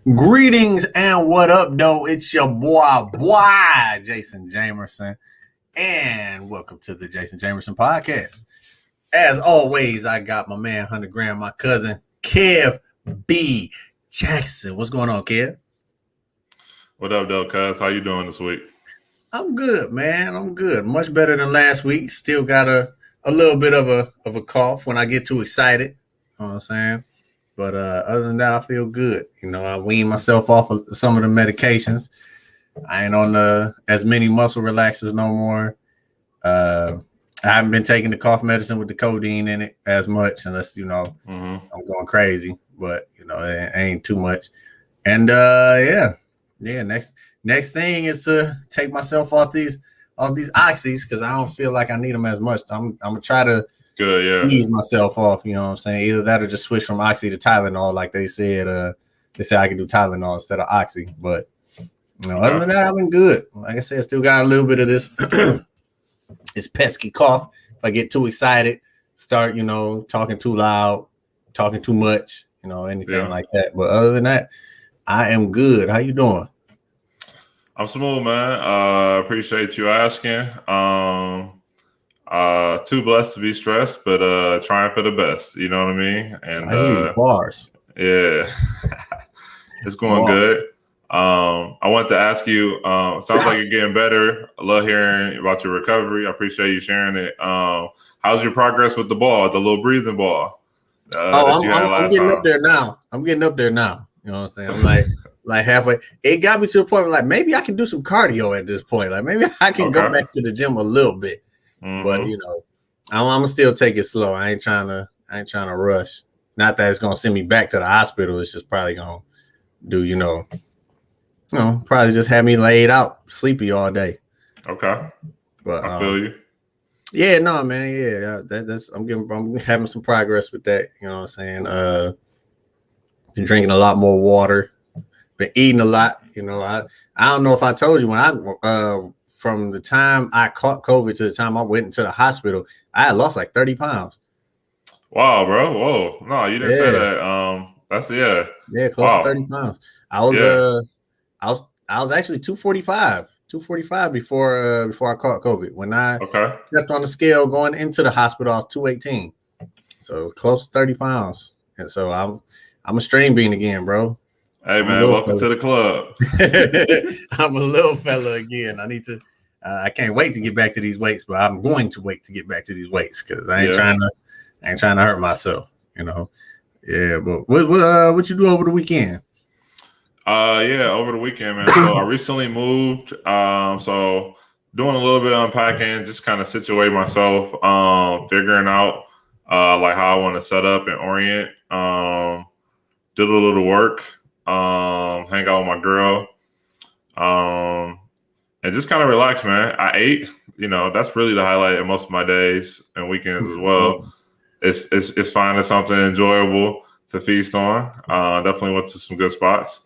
Greetings and what up, though? It's your boy, Jason Jamerson, and welcome to the Jason Jamerson podcast. As always, I got my man, 100 Gram, my cousin, Kev B. Jackson. What's going on, Kev? What up, though, cuz? How you doing this week? I'm good, man. I'm good. Much better than last week. Still got a little bit of a cough when I get too excited. You know what I'm saying? But other than that, I feel good. You know, I weaned myself off of some of the medications. I ain't on as many muscle relaxers no more. I haven't been taking the cough medicine with the codeine in it as much, unless I'm going crazy. But it ain't too much. And yeah. Next thing is to take myself off these oxys because I don't feel like I need them as much. I'm gonna try to. Good, yeah. Ease myself off, you know what I'm saying? Either that or just switch from Oxy to Tylenol, like they said. They said I could do Tylenol instead of Oxy, but other than that, I've been good. Like I said, still got a little bit of this this pesky cough. If I get too excited, start talking too loud, talking too much, anything like that. But other than that, I am good. How you doing? I'm smooth, man. Appreciate you asking. Too blessed to be stressed, but trying for the best. You know what I mean? And I hear you, bars. Yeah, it's going good. I want to ask you. Sounds like you're getting better. I love hearing about your recovery. I appreciate you sharing it. How's your progress with the ball, the little breathing ball? I'm getting up there now. I'm getting up there now. You know what I'm saying? I'm like halfway. It got me to the point where like maybe I can do some cardio at this point. Like maybe I can go back to the gym a little bit. Mm-hmm. But I'm gonna still take it slow. I ain't trying to rush. Not that it's gonna send me back to the hospital. It's just probably gonna do probably just have me laid out, sleepy all day. Okay, but I feel you. Yeah, no, man. Yeah, that's I'm having some progress with that. You know what I'm saying? Been drinking a lot more water. Been eating a lot. I don't know if I told you when I from the time I caught COVID to the time I went into the hospital, I had lost like 30 pounds. Wow, bro. Whoa. No, you didn't say that. That's Yeah, close to 30 pounds. I was actually 245 before I caught COVID. When I stepped on the scale going into the hospital, I was 218. So close to 30 pounds. And so I'm a string bean again, bro. Hey, man, welcome to the club. I'm a little fella again. I need to. I can't wait to get back to these weights, but I'm going to wait to get back to these weights because I ain't trying to hurt myself. Yeah. But what you do over the weekend? Over the weekend, man. So I recently moved. So doing a little bit of unpacking, just kind of situate myself, figuring out like how I want to set up and orient. Did a little work. Hang out with my girl. And just kind of relax, man. I ate, that's really the highlight of most of my days and weekends as well. It's finding something enjoyable to feast on. Definitely went to some good spots.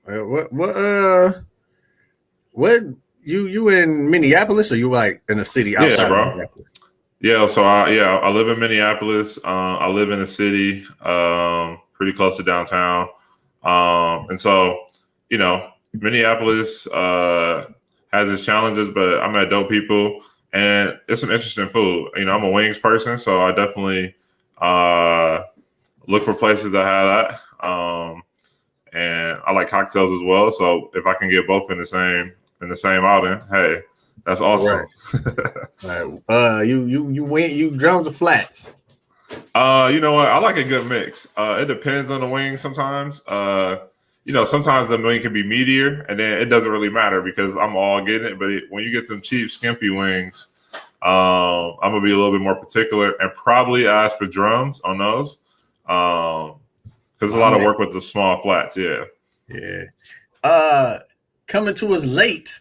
What you in Minneapolis or you like in a city outside of Minneapolis? Yeah, so I live in Minneapolis. I live in a city pretty close to downtown. And so, Minneapolis has its challenges, but I met dope people and it's some interesting food. I'm a wings person, so I definitely look for places that have that. And I like cocktails as well. So if I can get both in the same outing, hey, that's awesome. Right. You drums or flats? You know what? I like a good mix. It depends on the wing sometimes. Sometimes the wing can be meatier, and then it doesn't really matter because I'm all getting it. But when you get them cheap, skimpy wings, I'm gonna be a little bit more particular and probably ask for drums on those. Because a lot of work with the small flats, yeah. Coming to us late,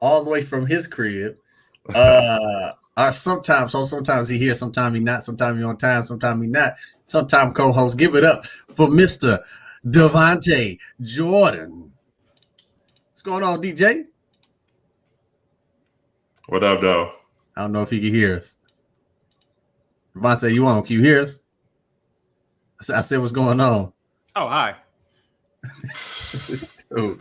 all the way from his crib. Sometimes he here, sometimes he not, sometimes he on time, sometimes he not. Sometimes co-host, give it up for Mr. Devonte Jordan. What's going on, DJ? What up, though? I don't know if he can hear us. Devonte, you on? Can you hear us? I said, what's going on? Oh, hi. Ooh.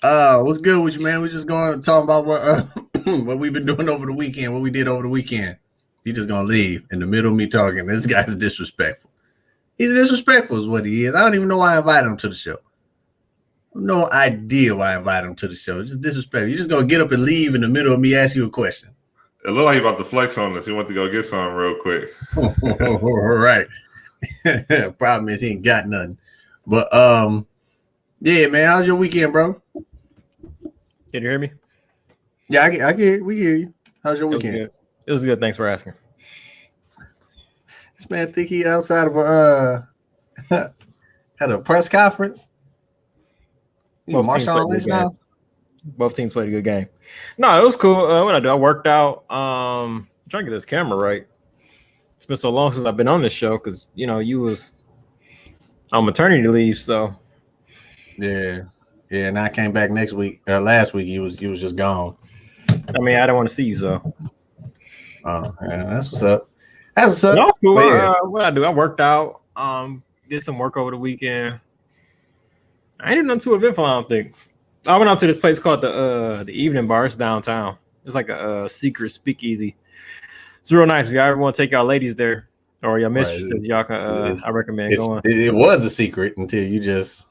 What's good with you, man? We're just going to talk about what we've been doing over the weekend, what we did over the weekend. He's just going to leave in the middle of me talking. This guy's disrespectful. He's disrespectful is what he is. I don't even know why I invited him to the show. No idea why I invited him to the show. It's just disrespectful. You're just going to get up and leave in the middle of me asking you a question. It looked like he about to flex on us. He went to go get something real quick. All right. Problem is he ain't got nothing. But yeah, man, how's your weekend, bro? Can you hear me? Yeah, I can. We hear you. How's your weekend? It was good. Thanks for asking. This man think he outside of a at a press conference. Both teams played a good game. No, it was cool. What I do? I worked out. I'm trying to get this camera right. It's been so long since I've been on this show because you was on maternity leave, so yeah. And I came back next week. Last week you was just gone. I mean, I don't want to see you, so. Oh, yeah, that's what's up. That's what's up. No, it's cool. Yeah. What I do? I worked out. Did some work over the weekend. I ain't nothing too eventful, I don't think. I went out to this place called the Evening Bar. It's downtown. It's like a secret speakeasy. It's real nice. If y'all ever want to take y'all ladies there or your mistresses, y'all can. I recommend going. It was a secret until you just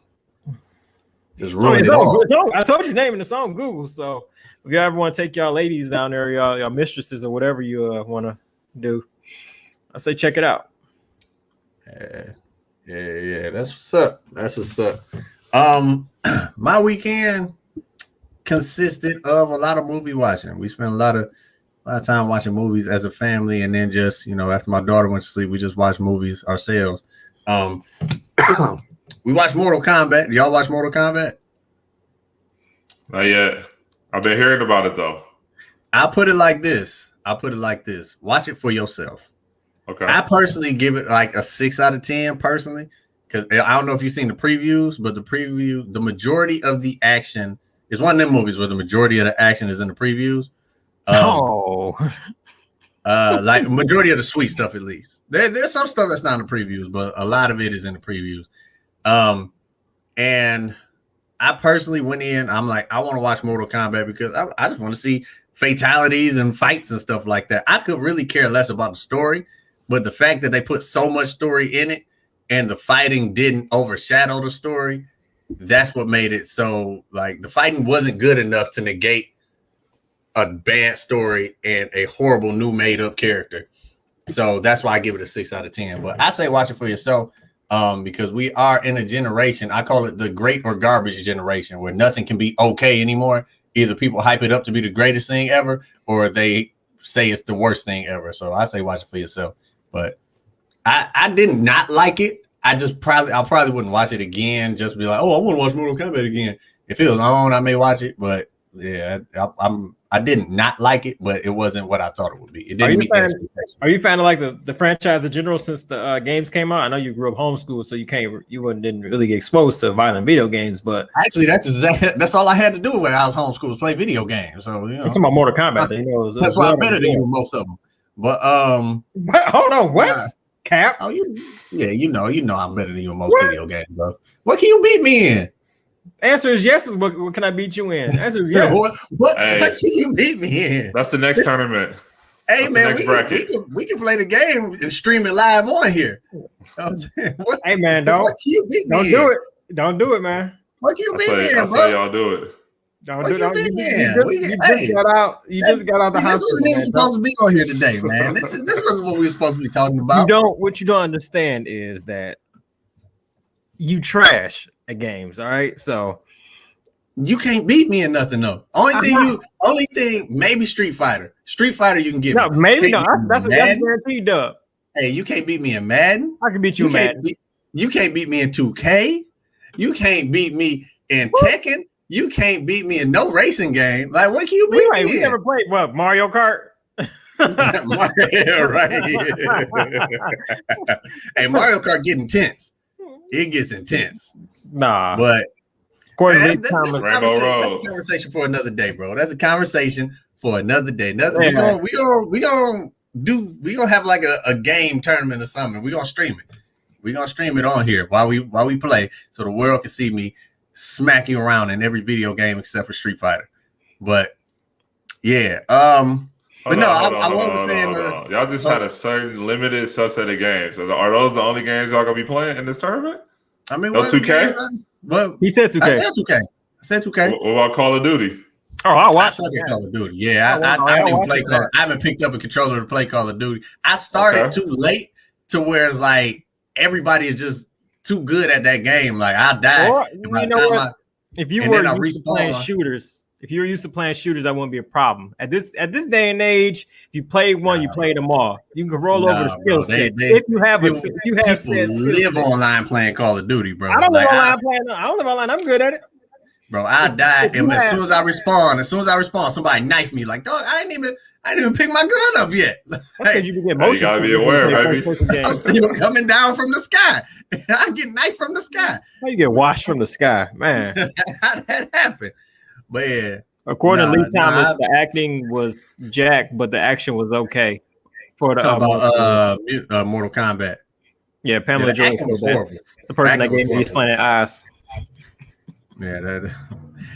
ruined it all. I told you name in the song Google. So if y'all ever want to take y'all ladies down there, y'all mistresses or whatever you want to do, I say check it out. Yeah. That's what's up. My weekend consisted of a lot of movie watching. We spent a lot of time watching movies as a family, and then just after my daughter went to sleep, we just watched movies ourselves. We watched Mortal Kombat. Do y'all watch Mortal Kombat? Not yet. I've been hearing about it though. I'll put it like this. Watch it for yourself. Okay. I personally give it like a 6 out of 10 personally. Because I don't know if you've seen the previews, but the majority of the action is one of them movies where the majority of the action is in the previews. Like majority of the sweet stuff, at least. There's some stuff that's not in the previews, but a lot of it is in the previews. And I personally went in. I'm like, I want to watch Mortal Kombat because I just want to see fatalities and fights and stuff like that. I could really care less about the story, but the fact that they put so much story in it, and the fighting didn't overshadow the story, that's what made it so, like, the fighting wasn't good enough to negate a bad story and a horrible new made-up character. So that's why I give it a 6 out of 10. But I say watch it for yourself because we are in a generation, I call it the great or garbage generation, where nothing can be okay anymore. Either people hype it up to be the greatest thing ever, or they say it's the worst thing ever. So I say watch it for yourself. But I did not like it. I probably wouldn't watch it again. Just be like, oh, I want to watch Mortal Kombat again. If it was on, I may watch it. But yeah, I did not like it, but it wasn't what I thought it would be. It didn't meet the expectations. Are you a fan of like the franchise in general since the games came out? I know you grew up homeschooled, so didn't really get exposed to violent video games. But actually, that's all I had to do when I was homeschooled, play video games. So I'm talking about Mortal Kombat. That's why I'm better than you most of them. But hold on, what? Cap? Oh, you know I'm better than you in most video games, bro. What can you beat me in? Answer is yes. What can I beat you in? Answer is yes. What can you beat me in? That's the next tournament. Hey, man, we can play the game and stream it live on here. Hey, man, don't do it. Don't do it, man. What can you beat me in, bro? That's how y'all do it. Don't do that. You just got out the hospital. This wasn't even supposed to be on here today, man. This wasn't what we were supposed to be talking about. What you don't understand is that you trash at games, all right? So you can't beat me in nothing, though. Only thing, maybe Street Fighter. Street Fighter, you can get. No, maybe no. That's a guaranteed dub. Hey, you can't beat me in Madden. I can beat you in Madden. You can't beat me in 2K. You can't beat me in Tekken. You can't beat me in no racing game. Like, what can you beat me in? We never played Mario Kart. Mario, right? Hey, Mario Kart get intense. It gets intense. Nah, but that's a conversation for another day, bro. That's a conversation for another day. We gonna have like a game tournament or something. We're gonna stream it. We're gonna stream it on here while we play, so the world can see me smack you around in every video game except for Street Fighter. But yeah, but no, I was a fan of. Y'all just had a certain limited subset of games. So are those the only games y'all gonna be playing in this tournament? I mean, no 2K. Well, he said 2K. I said 2K. What about Call of Duty? Oh, I watched Call of Duty. Yeah, I don't even play Call. I haven't picked up a controller to play Call of Duty. I started too late to where it's like everybody is just too good at that game. Like I died. Or, if you were used to playing shooters, if you were used to playing shooters, that wouldn't be a problem. At this day and age, if you play one, you play them all. You can roll over the skill set. If you have live online playing Call of Duty, bro. I don't live online playing. I don't live online. I'm good at it. Bro, I died, and as soon as I respawn, somebody knifed me. Like, dog, I didn't even pick my gun up yet. Like, you gotta be aware, baby. I'm still coming down from the sky. I get knifed from the sky. How you get washed from the sky, man? How that happen? But yeah, according to Lee Thomas, the acting was jacked, but the action was okay. For the Mortal Kombat. Yeah, Pamela Joyce was horrible. The person that gave me slanted eyes. Yeah,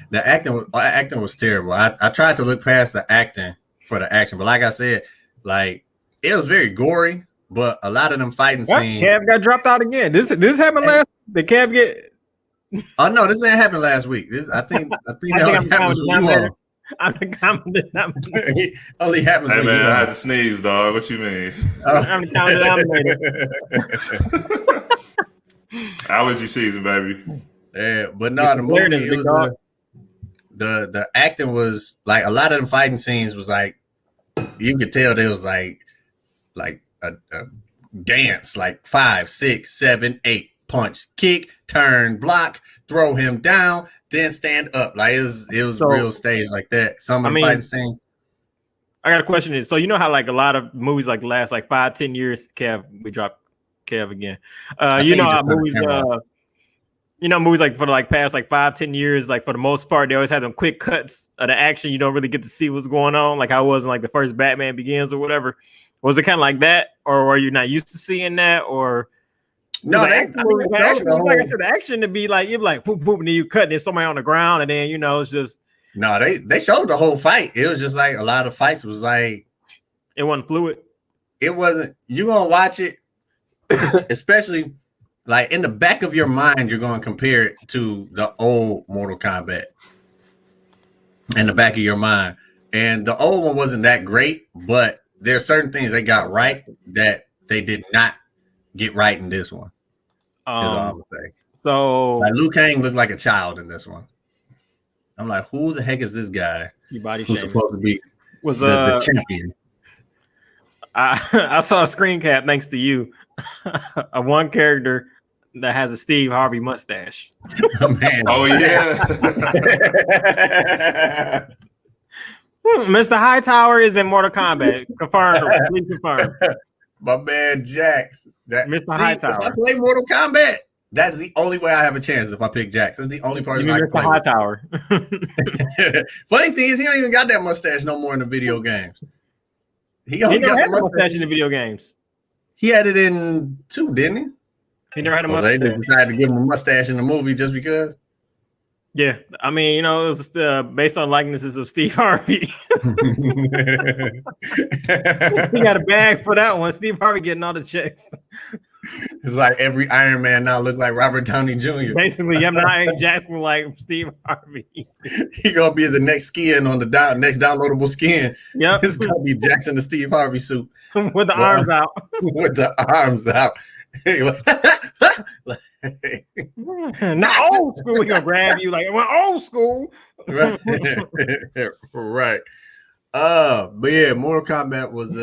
the acting was terrible. I tried to look past the acting for the action, but like I said, like it was very gory, but a lot of them fighting scenes. Kev got dropped out again. This happened last. Did Kev get? Oh no, this didn't happen last week. I think that happens when you won. I'm the common denominator. Only happens when you won. I had to sneeze, dog. What you mean? I'm the common denominator. Allergy season, baby. Yeah, but no, the movie the acting was like a lot of them fighting scenes was like you could tell there was like a dance, like 5, 6, 7, 8, punch, kick, turn, block, throw him down, then stand up. Like it was real stage like that. Some of the fighting scenes. I got a question. So you know how like a lot of movies like last like 5-10 years. Kev, we dropped Kev again. You know how movies. Movies like for like past like 5-10 years, like for the most part, they always have them quick cuts of the action. You don't really get to see what's going on, like how it was in like the first Batman Begins or whatever. Was it kind of like that, or are you not used to seeing that? Or no, like I said, the action to be like you're like boop boop, and then you cut, and there's somebody on the ground, and then it's just no. They showed the whole fight. It was just like a lot of fights was like it wasn't fluid. It wasn't. You gonna watch it, especially. Like in the back of your mind, you're going to compare it to the old Mortal Kombat in the back of your mind. And the old one wasn't that great, but there are certain things they got right that they did not get right in this one. Is all I'm going to say. So like Liu Kang looked like a child in this one. I'm like, who the heck is this guy who's supposed to be the champion? I saw a screen cap thanks to you of one character that has a Steve Harvey mustache. Oh, man. Oh yeah. Mr. Hightower is in Mortal Kombat. Confirmed. Please confirm. My man Jax. Mr. Hightower. If I play Mortal Kombat, that's the only way I have a chance. If I pick Jax, that's the only person I can play. Mr. Hightower. Funny thing is, he don't even got that mustache no more in the video games. He only never got had the mustache in the video games. He had it in 2, didn't he? He never had a mustache. They just decided to give him a mustache in the movie just because. Yeah, I mean, it was based on likenesses of Steve Harvey. He got a bag for that one. Steve Harvey getting all the checks. It's like every Iron Man now look like Robert Downey Jr. Basically, I'm Jackson like Steve Harvey. He gonna be the next skin on the next downloadable skin. Yep, it's gonna be Jackson the Steve Harvey suit with the arms out. With the arms out. Not old school. We gonna grab you like we're old school. Right. Right. But yeah, Mortal Kombat was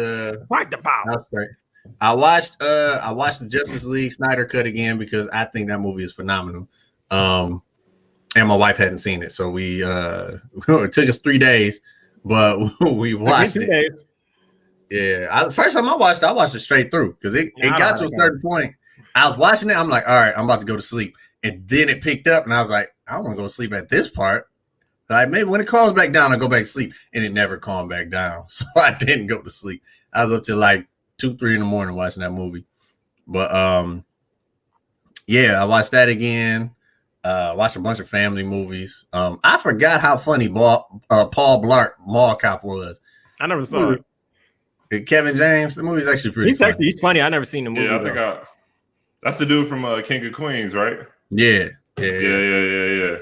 fight the power. That was great. I watched the Justice League Snyder cut again because I think that movie is phenomenal. And my wife hadn't seen it, so we it took us 3 days, but we watched it. Days. Yeah, first time I watched it straight through because it got to a certain point. I was watching it, I'm like, all right, I'm about to go to sleep, and then it picked up, and I was like, I don't want to go to sleep at this part. Like maybe when it calms back down, I go back to sleep, and it never calmed back down, so I didn't go to sleep. I was up till like 2-3 in the morning watching that movie. But yeah, I watched that again. Watched a bunch of family movies. I forgot how funny Paul Blart Mall Cop was. I never saw it. Kevin James, the movie's actually pretty funny. He's funny. I never seen the movie. Yeah, I think that's the dude from King of Queens, right? Yeah. Yeah.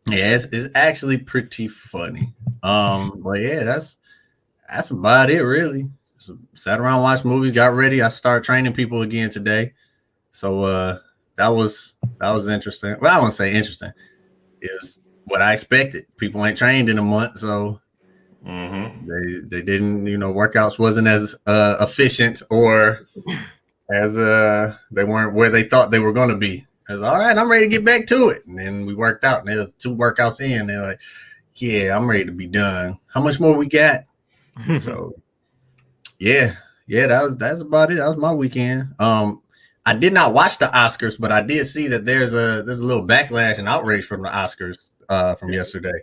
Yeah, it's actually pretty funny. But yeah, that's about it, really. So, sat around, watched movies, got ready. I started training people again today. So that was interesting. Well, I wouldn't say interesting. It was what I expected. People ain't trained in a month, so they didn't, workouts wasn't as efficient or as they weren't where they thought they were going to be. I was all right, I'm ready to get back to it. And then we worked out, and there was 2 workouts in. They're like, yeah, I'm ready to be done. How much more we got? So yeah, that's about it. That was my weekend. I did not watch the Oscars, but I did see that there's a little backlash and outrage from the Oscars from yesterday.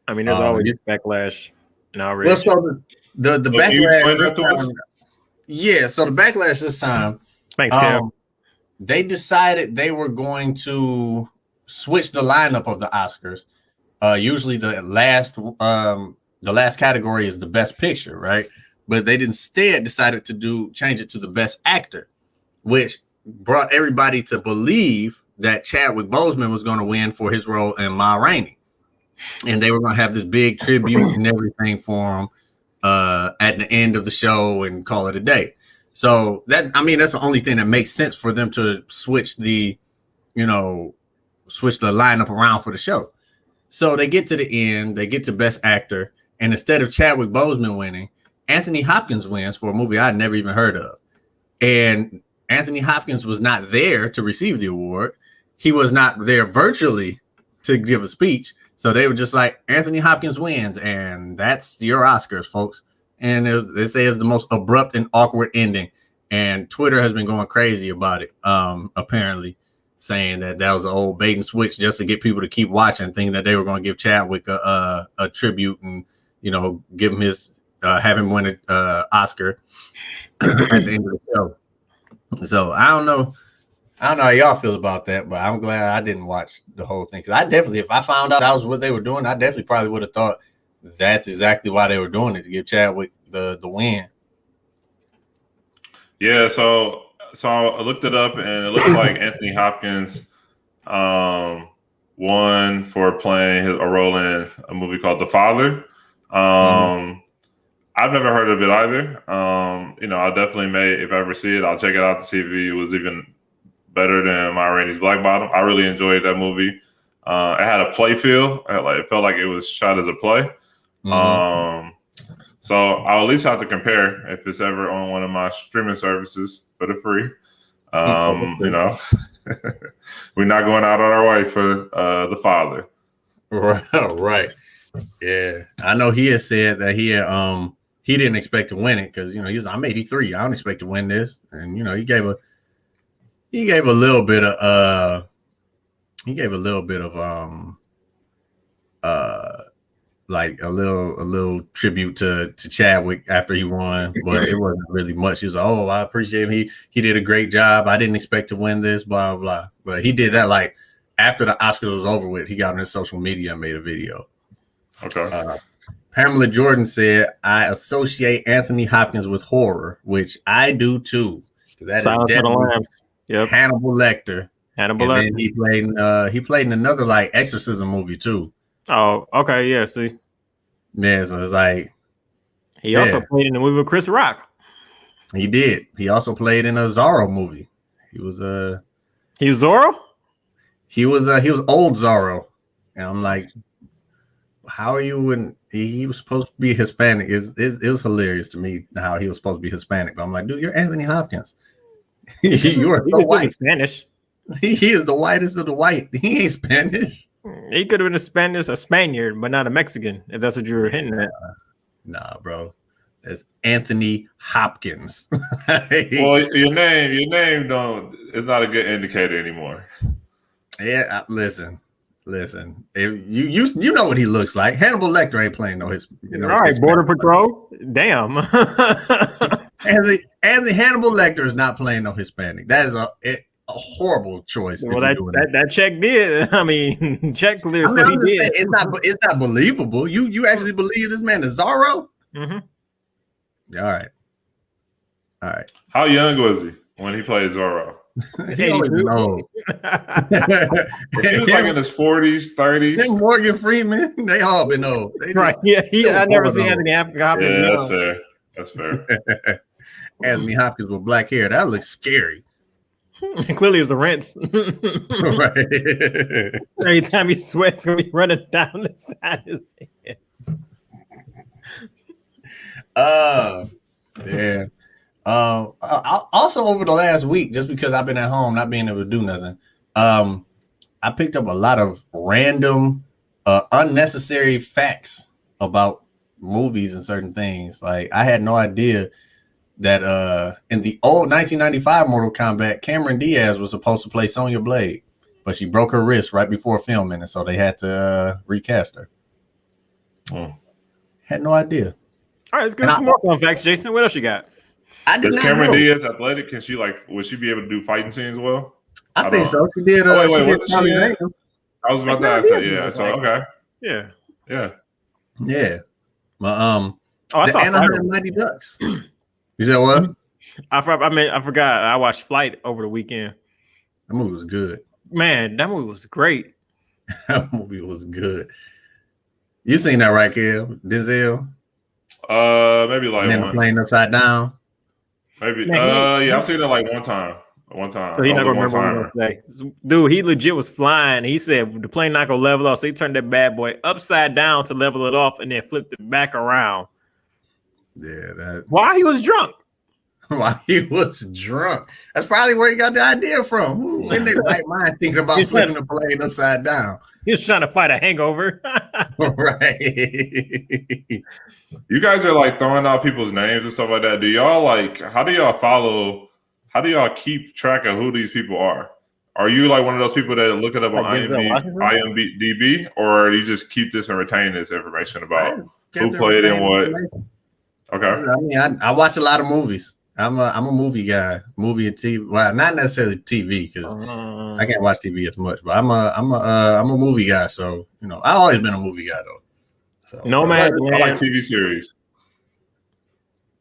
I mean, there's always backlash and outrage. Well, so the backlash. Yeah, so the backlash this time. Thanks, Kev. They decided they were going to switch the lineup of the Oscars. Usually the last category is the best picture, right? But they instead decided to change it to the best actor, which brought everybody to believe that Chadwick Boseman was going to win for his role in Ma Rainey. And they were going to have this big tribute and everything for him at the end of the show and call it a day. So that's the only thing that makes sense for them to switch the lineup around for the show. So they get to the end, they get to best actor, and instead of Chadwick Boseman winning, Anthony Hopkins wins for a movie I'd never even heard of. And Anthony Hopkins was not there to receive the award. He was not there virtually to give a speech. So they were just like, Anthony Hopkins wins, and that's your Oscars, folks. And they say it's the most abrupt and awkward ending. And Twitter has been going crazy about it, apparently, saying that was an old bait and switch just to get people to keep watching, thinking that they were going to give Chadwick a tribute and, give him have him win an Oscar at the end of the show. So I don't know how y'all feel about that, but I'm glad I didn't watch the whole thing. Because I definitely, if I found out that was what they were doing, I definitely probably would have thought that's exactly why they were doing it, to give Chadwick the win. Yeah, so I looked it up, and it looks like Anthony Hopkins won for playing a role in a movie called The Father. I've never heard of it either. I definitely if I ever see it, I'll check it out to see if it was even better than Ma Rainey's Black Bottom. I really enjoyed that movie. It had a play feel. It felt like it was shot as a play. So I'll at least have to compare if it's ever on one of my streaming services for the free. We're not going out on our way for The Father. Right. Yeah. I know he has said that he didn't expect to win it because he's I'm 83. I don't expect to win this. And he gave a little bit of like a little tribute to Chadwick after he won, but it wasn't really much. He was like, "Oh, I appreciate him. He did a great job. I didn't expect to win this, blah blah blah." But he did that like after the Oscars was over with. He got on his social media and made a video. Okay. Pamela Jordan said, "I associate Anthony Hopkins with horror, which I do too. That Silence is of the definitely Lambs. Yep. Hannibal Lecter. Lecter. Then he played in another like exorcism movie too. Oh, okay, yeah. See, yeah. So it's like he also played in the movie with Chris Rock. He did. He also played in a Zorro movie. He was Zorro. He was old Zorro, and I'm like, how are you when he was supposed to be Hispanic? It was hilarious to me how he was supposed to be Hispanic. But I'm like, dude, you're Anthony Hopkins. You are so white. Spanish. He is the whitest of the white. He ain't Spanish. He could have been a Spaniard, but not a Mexican, if that's what you were hinting at. Nah, bro. That's Anthony Hopkins. Well, your name is not a good indicator anymore. Yeah, listen. If you know what he looks like. Hannibal Lecter ain't playing all right, Hispanic. Border Patrol. Damn. and the Hannibal Lecter is not playing no Hispanic. That is horrible choice. Well, that check did. I mean, check clear. I mean, So he I'm just did. saying, it's not believable. You actually believe this man is Zorro? Mm-hmm. Yeah, all right. How young was he when he played Zorro? He always been old. He was like in his 40s, 30s. Morgan Freeman, they all been old. Right? Yeah. I never seen Anthony Hopkins. Yeah, that's fair. Anthony Hopkins with black hair. That looks scary. Clearly, it's the rents. Right. Every time he sweats, gonna be running down the side of his head. Yeah. Also over the last week, just because I've been at home not being able to do nothing, I picked up a lot of random, unnecessary facts about movies and certain things. Like I had no idea that in the old 1995 Mortal Kombat, Cameron Diaz was supposed to play Sonya Blade, but she broke her wrist right before filming, and so they had to recast her. Had no idea. All right, let's get some more fun facts, Jason. What else you got? Is Cameron Diaz athletic? Can she would she be able to do fighting scenes well? I think so. She did. I was about to ask that. Yeah. So okay. Yeah. But I saw Anaheim Mighty Ducks. You said what? I forgot. I watched Flight over the weekend. That movie was good. Man, that movie was great. That movie was good. You seen that, right, Kev? Denzel? Maybe like one. Playing upside down. Maybe. Yeah, I've seen it like one time. So he not gonna remember what he say. Dude, he legit was flying. He said the plane not gonna level off, so he turned that bad boy upside down to level it off, and then flipped it back around. Yeah, Why he was drunk? Why he was drunk? That's probably where he got the idea from. Who in their right mind thinking about flipping the plane upside down? He was trying to fight a hangover. Right. You guys are like throwing out people's names and stuff like that. Do y'all how do y'all keep track of who these people are? Are you like one of those people that look it up on IMDb, or do you just keep this and retain this information about who played in what? Okay. I mean, I watch a lot of movies. I'm a movie guy, movie and TV. Well, not necessarily TV because I can't watch TV as much. But I'm a movie guy, so I've always been a movie guy though. So Nomad, I like TV series.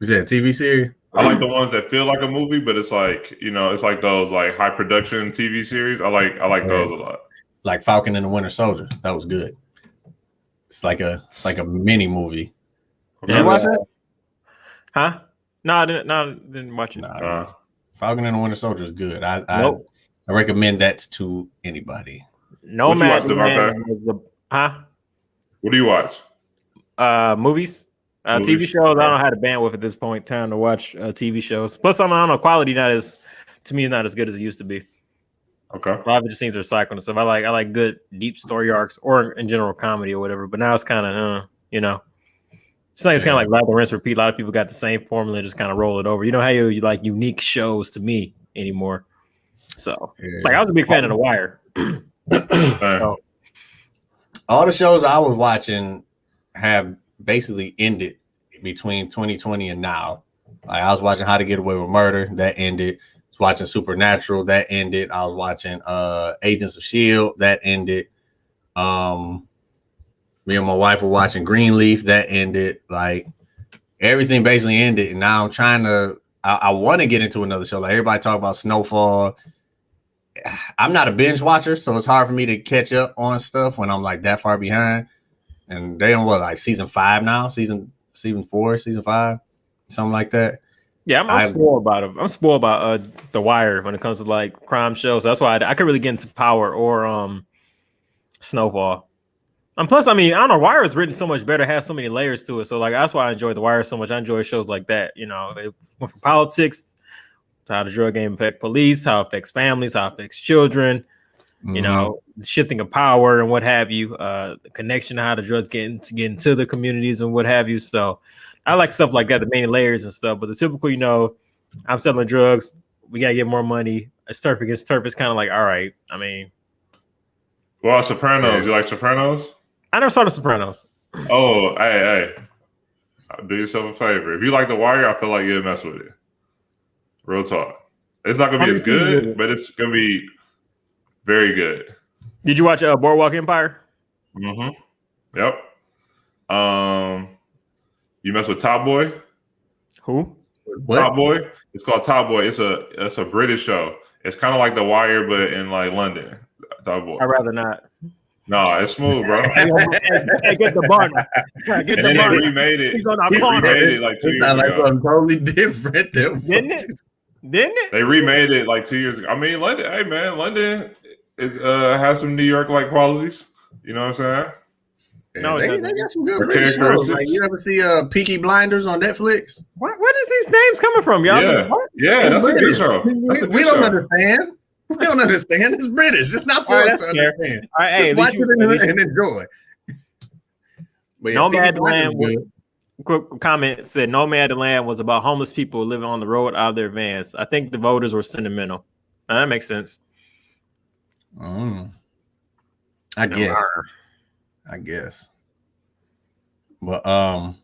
Is that a TV series? I like the ones that feel like a movie, but it's like it's like those like high production TV series. I like those a lot. Like Falcon and the Winter Soldier. That was good. It's like a mini movie. Did you watch that? Huh? No, I didn't watch it. Falcon and the Winter Soldier is good. I recommend that to anybody. Nomad. Huh? What do you watch? Movies. TV shows. I don't have the bandwidth at this point in time to watch TV shows. Plus, I don't know, quality not as good as it used to be. Okay. A lot of it just seems to recycle and stuff. I like good deep story arcs or in general comedy or whatever. But now it's kind of it's kind of like lather, rinse, repeat. A lot of people got the same formula, just kind of roll it over. You know how you like unique shows to me anymore. So I was a big fan of The Wire. All the shows I was watching have basically ended between 2020 and now. Like I was watching How to Get Away with Murder, that ended. I was watching Supernatural, that ended. I was watching Agents of S.H.I.E.L.D., that ended. Me and my wife were watching Greenleaf, that ended. Like everything basically ended, and now I'm trying to. I want to get into another show. Like everybody talk about Snowfall. I'm not a binge watcher, so it's hard for me to catch up on stuff when I'm like that far behind. And they on season 5 now, season 4, season 5, something like that. Yeah, I'm spoiled about it. I'm spoiled about The Wire when it comes to like crime shows. That's why I could really get into Power or Snowfall. And plus, I mean, I don't know, Wire is written so much better, has so many layers to it. So like that's why I enjoy The Wire so much. I enjoy shows like that. It went from politics to how the drug game affects police, how it affects families, how it affects children. The shifting of power and what have you, the connection to how the drugs get into the communities and what have you. So I like stuff like that, the many layers and stuff. But the typical, I'm selling drugs, we gotta get more money. It's turf against turf. It's kind of like, all right. I mean, well, Sopranos. You like Sopranos? I never saw The Sopranos. Oh, hey, do yourself a favor. If you like The Wire, I feel like you'll mess with it. Real talk. It's not gonna be as good, but it's gonna be very good. Did you watch Boardwalk Empire? Mm-hmm. Yep. You mess with Top Boy? Who? What? Top Boy? It's called Top Boy. It's a British show. It's kind of like The Wire, but in like London. Top Boy. I'd rather not. No, it's smooth, bro. Hey, get the bar now. Get And the then bar. they remade it. He's on our They corner. remade it like 2 years Like ago. something totally different. Didn't it? Didn't it? They remade it like 2 years ago. I mean, London. Hey, man, London is has some New York like qualities. You know what I'm saying? No, they it got some good Their British shows. characteristics. Like, you ever see Peaky Blinders on Netflix? Where is these names coming from, y'all? Yeah, What? yeah, that's a good show. That's a We good don't show. understand. We don't understand. It's British. It's not for All right, us to that's fair. understand. All right, hey, Just watch it and enjoy. But yeah, Peaky Blinders Nomadland. is good. Quick comment said Nomadland was about homeless people living on the road out of their vans. I think the voters were sentimental. That makes sense. I guess. But to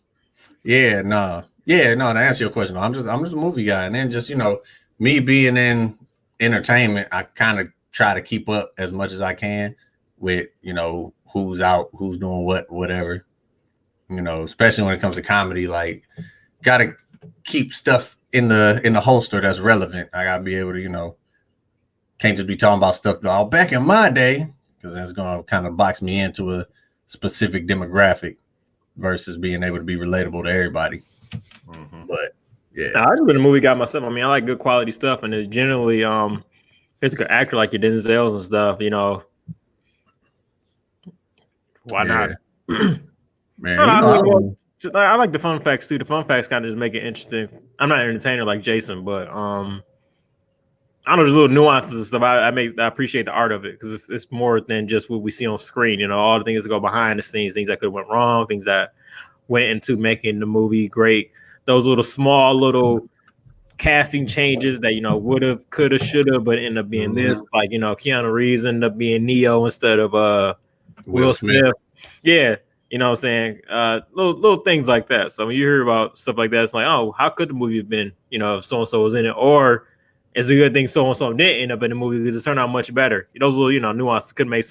answer your question, I'm just a movie guy, and then just me being in entertainment, I kind of try to keep up as much as I can with who's out, who's doing what, whatever. Especially when it comes to comedy, like gotta keep stuff in the holster that's relevant. I gotta be able to can't just be talking about stuff back in my day, because that's gonna kind of box me into a specific demographic versus being able to be relatable to everybody. Mm-hmm. But yeah, I've just been a movie guy myself. I mean, I like good quality stuff, and it's generally it's a good actor like your Denzels and stuff. Why not? Man, I like the fun facts too. The fun facts kind of just make it interesting. I'm not an entertainer like Jason, but I don't know, there's little nuances and stuff. I appreciate the art of it, because it's more than just what we see on screen. All the things that go behind the scenes, things that could have went wrong, things that went into making the movie great. Those little casting changes that would have, could have, should have, but end up being this. Like Keanu Reeves ended up being Neo instead of Will Smith. Yeah. You know what I'm saying? Little things like that. So when you hear about stuff like that, it's like, oh, how could the movie have been, if so-and-so was in it? Or it's a good thing so-and-so didn't end up in the movie because it turned out much better. Those little, nuances could make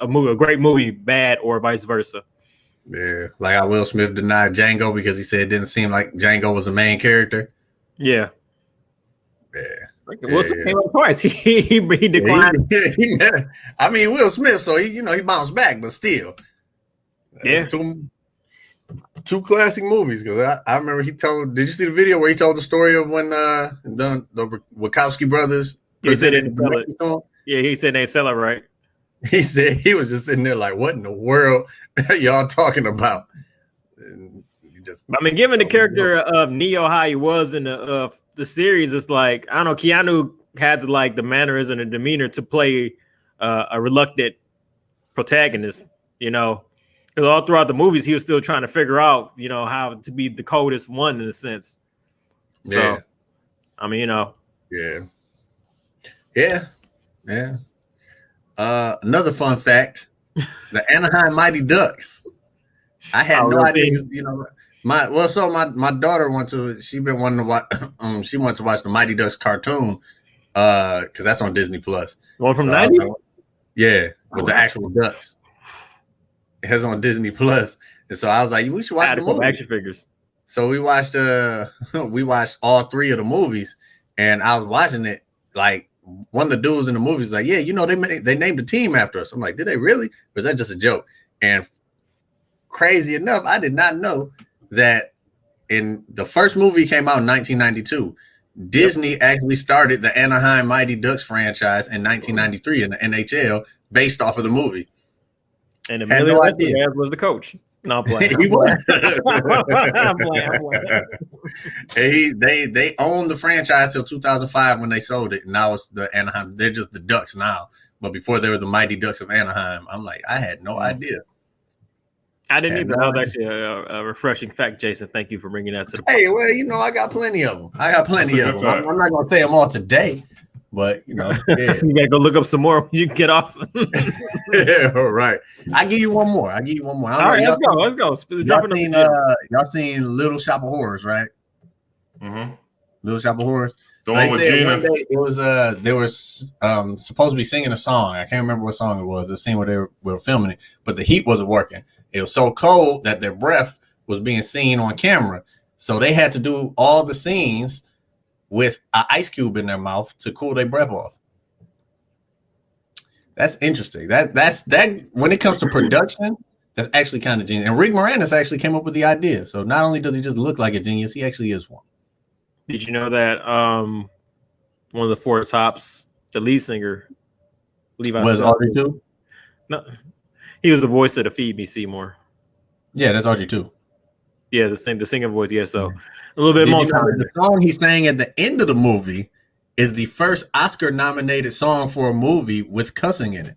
a great movie bad, or vice versa. Yeah. Like how Will Smith denied Django because he said it didn't seem like Django was a main character. Yeah. Yeah. Will Smith came up twice. He declined. I mean, Will Smith, so he bounced back, but still. Yeah. Two classic movies. Because I remember did you see the video where he told the story of when the Wachowski brothers presented it? Yeah, he said they sell it right. He said he was just sitting there like, what in the world are y'all talking about? And given the character of Neo, how he was in the series, it's like, I don't know, Keanu had the mannerism and demeanor to play a reluctant protagonist, because all throughout the movies, he was still trying to figure out, how to be the coldest one in a sense. So, yeah. I mean, Yeah. Another fun fact: the Anaheim Mighty Ducks. I had no idea. My daughter she been wanting to watch. She wanted to watch the Mighty Ducks cartoon, because that's on Disney Plus. One from '90s. Yeah, with the actual ducks. It has on Disney Plus, and so I was like, we should watch the movie. Action figures. So we watched all three of the movies, and I was watching it. Like, one of the dudes in the movie was like, yeah, they named the team after us. I'm like, did they really? Or was that just a joke? And crazy enough, I did not know that in the first movie came out in 1992. Disney actually started the Anaheim Mighty Ducks franchise in 1993 in the NHL based off of the movie. And Emilio Estevez was the coach. No, I'm playing. He was. I'm playing. And they owned the franchise till 2005 when they sold it. And now it's the Anaheim. They're just the Ducks now. But before they were the Mighty Ducks of Anaheim. I'm like, I had no idea. I didn't either. That was actually a refreshing fact, Jason. Thank you for bringing that to the podcast. Hey, well, I got plenty of them. I'm not going to say them all today. But yeah. So you gotta go look up some more when you get off. Yeah, all right. I'll give you one more. All right, let's go. Y'all seen Little Shop of Horrors, right? Mm-hmm. Little Shop of Horrors. The So one they with said Gina. one day it was they were supposed to be singing a song. I can't remember what song it was. The scene where they were filming it, but the heat wasn't working. It was so cold that their breath was being seen on camera. So they had to do all the scenes with an ice cube in their mouth to cool their breath off. That's interesting. That's when it comes to production, that's actually kind of genius. And Rick Moranis actually came up with the idea. So not only does he just look like a genius, he actually is one. Did you know that one of the Four Tops, the lead singer, Levi Was RG2? No, he was the voice of the Feed Me Seymour. Yeah, that's RG2. Yeah, the singing voice. Yeah, so a little bit Did more you know time. that the song he sang at the end of the movie is the first Oscar-nominated song for a movie with cussing in it.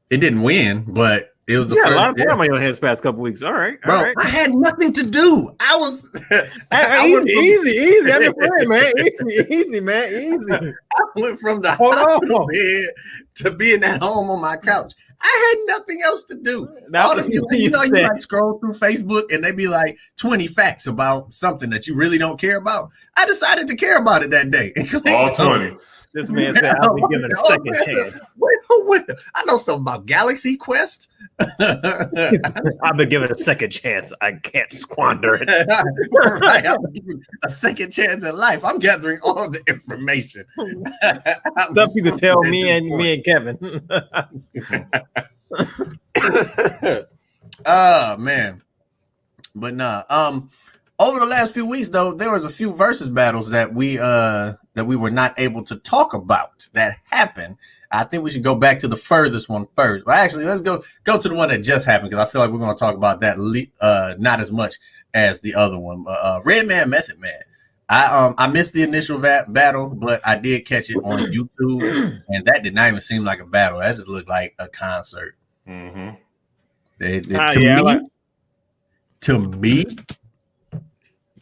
It didn't win, but it was the first. A lot of time on your hands past couple weeks. All right, Bro, all right. I had nothing to do. I was easy. I'm your friend, man. Easy, man. Easy. I went from the Hold hospital on. bed to being at home on my couch. I had nothing else to do. That's All what the, you like scroll through Facebook and they be like 20 facts about something that you really don't care about. I decided to care about it that day. All 20. This man said I'll be given a second chance. Wait. I know something about Galaxy Quest. I've been given a second chance. I can't squander it. Right, I'm giving a second chance at life. I'm gathering all the information. Stuff you could tell me and Kevin. Oh man. But nah. Over the last few weeks, though, there was a few versus battles that we were not able to talk about that happened. I think we should go back to the furthest one first. Well, actually, let's go to the one that just happened because I feel like we're going to talk about that not as much as the other one. Redman Method, man. I missed the initial battle, but I did catch it on YouTube, and that did not even seem like a battle. That just looked like a concert. Mm-hmm.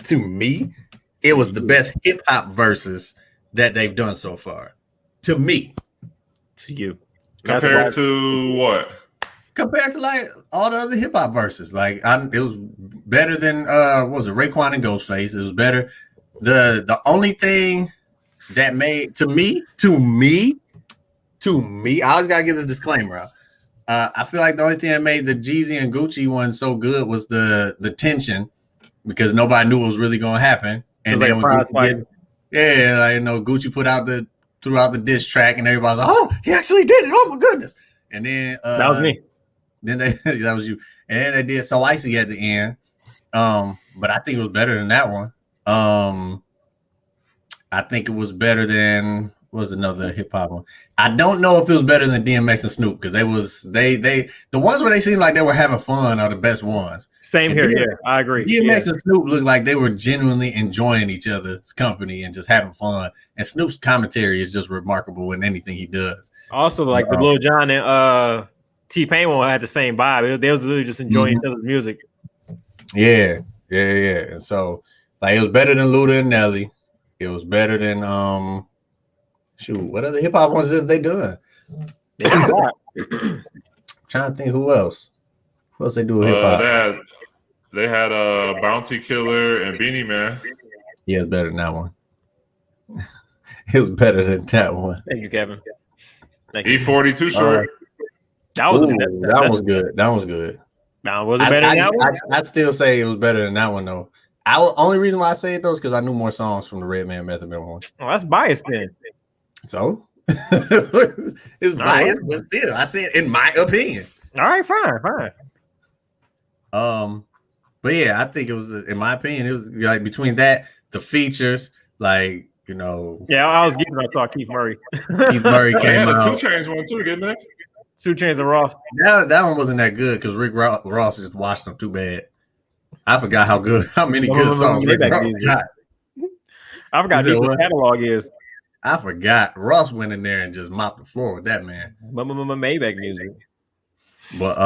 To me, it was the best hip hop verses that they've done so far. To me. To you. Compared to what? Compared to like all the other hip hop verses. Like it was better than what was it, Raekwon and Ghostface. It was better. The only thing that made to me, I always gotta give this disclaimer out. I feel like the only thing that made the Jeezy and Gucci one so good was the tension. Because nobody knew what was really going to happen, and then when Gucci threw out the diss track, and everybody was like, "Oh, he actually did it! Oh my goodness!" And then that was me. Then that was you, and then they did So Icy at the end. But I think it was better than that one. I think it was better than what was another hip hop one. I don't know if it was better than DMX and Snoop because the ones where they seemed like they were having fun are the best ones. Same here, yeah, I agree. DMX and Snoop looked like they were genuinely enjoying each other's company and just having fun. And Snoop's commentary is just remarkable in anything he does. Also, like the Lil Jon and T-Pain one had the same vibe. They was really just enjoying each other's music. Yeah. And so, like, it was better than Luda and Nelly. It was better than what other hip hop ones have they done? Trying to think who else. Who else they do with hip hop? They had Bounty Killer and Beanie Man. Yeah, it's better than that one. It was better than that one. Thank you, Kevin. Thank you. E40 Too Short. That was good. That was good. Now, was it better than that one? I'd still say it was better than that one, though. Only reason why I say it, though, is because I knew more songs from the Redman Method one. Oh, that's biased then. So? It's biased, but still, I said in my opinion. All right, fine. But yeah, I think it was, in my opinion, it was like between that, the features, like, you know. Yeah, I was getting. I saw Keith Murray. Keith Murray came out. 2 Chainz one too, didn't they? 2 Chainz and Ross. That one wasn't that good because Rick Ross just watched them too bad. I forgot how many good songs Rick Ross got. I forgot what his catalog is. I forgot. Ross went in there and just mopped the floor with that man. Maybach music. But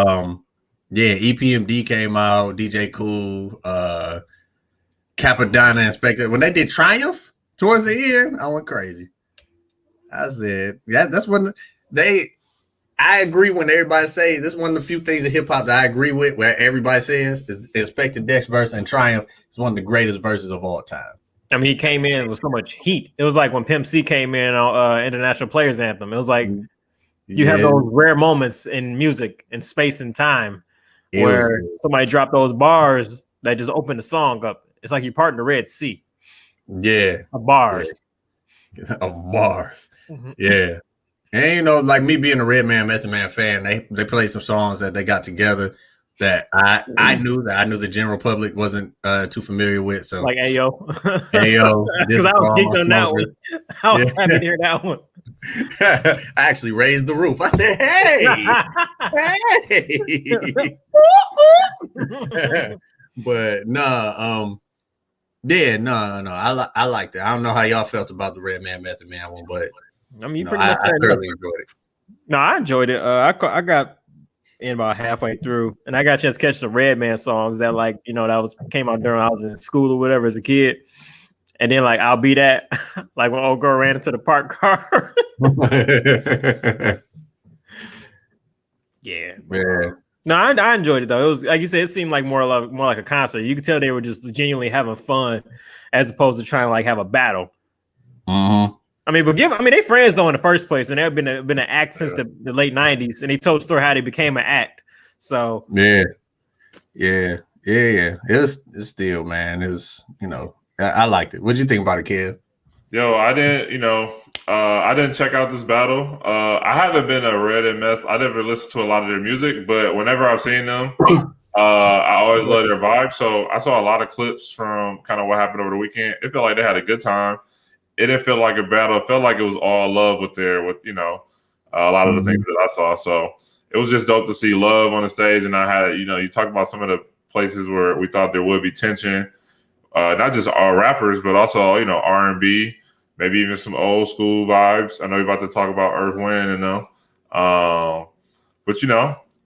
yeah, EPMD came out, DJ Cool, Capadonna, Inspector. When they did Triumph towards the end, I went crazy. I said, yeah, that's when I agree when everybody says this is one of the few things in hip hop that I agree with, where everybody says is Inspector Deck's verse and Triumph is one of the greatest verses of all time. I mean, he came in with so much heat. It was like when Pimp C came in on International Players Anthem. It was like you have those rare moments in music and space and time where somebody dropped those bars that just opened the song up. It's like you're part of the Red Sea. Yeah. Of bars. Yeah. Of bars. Yeah. And you know, like me being a Redman Method Man fan, they played some songs that they got together that I knew the general public wasn't too familiar with. So like Ayo. Ayo. Because I was geeked on that one. I was happy to hear that one. I actually raised the roof. I said, hey. But no. I liked it. I don't know how y'all felt about the Redman Method Man one, but I mean, I thoroughly enjoyed it. No, I enjoyed it. I got in about halfway through, and I got a chance to catch the Redman songs that, like, you know, that came out during I was in school or whatever as a kid. And then, like, I'll Be That, like when old girl ran into the park car. Yeah. No, I enjoyed it though. It was like you said, it seemed like more like a concert. You could tell they were just genuinely having fun, as opposed to trying to like have a battle. Mm-hmm. I mean, but they friends though in the first place, and they've been an act since the late '90s, and he told the story how they became an act. So yeah. It's still, man. It was, you know, I liked it. What'd you think about it, Kev? Yo, I didn't check out this battle. I haven't been a Redman Method. I never listened to a lot of their music, but whenever I've seen them, I always love their vibe. So I saw a lot of clips from kind of what happened over the weekend. It felt like they had a good time. It didn't feel like a battle. It felt like it was all love with a lot of the things that I saw. So it was just dope to see love on the stage. And I had, you talked about some of the places where we thought there would be tension, not just our rappers, but also, R&B, maybe even some old school vibes. I know you're about to talk about Earth, Wind, but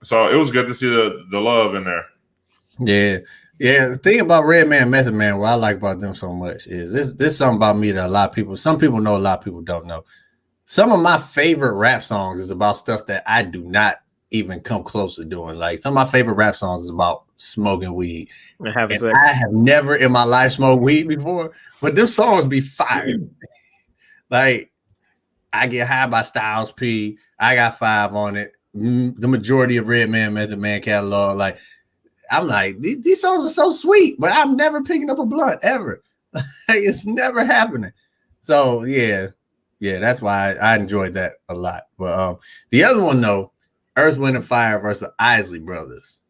so it was good to see the love in there. Yeah. The thing about Redman Method Man, what I like about them so much is this something about me that some people know, a lot of people don't know. Some of my favorite rap songs is about stuff that I do not even come close to doing. Like some of my favorite rap songs is about smoking weed. I have never in my life smoked weed before, but them songs be fire. Like I Get High by Styles P. I Got 5 on it. The majority of Redman Method Man catalog, like I'm like, these songs are so sweet, but I'm never picking up a blunt ever. It's never happening. So yeah, that's why I enjoyed that a lot. But the other one though, Earth, Wind and Fire versus Isley Brothers.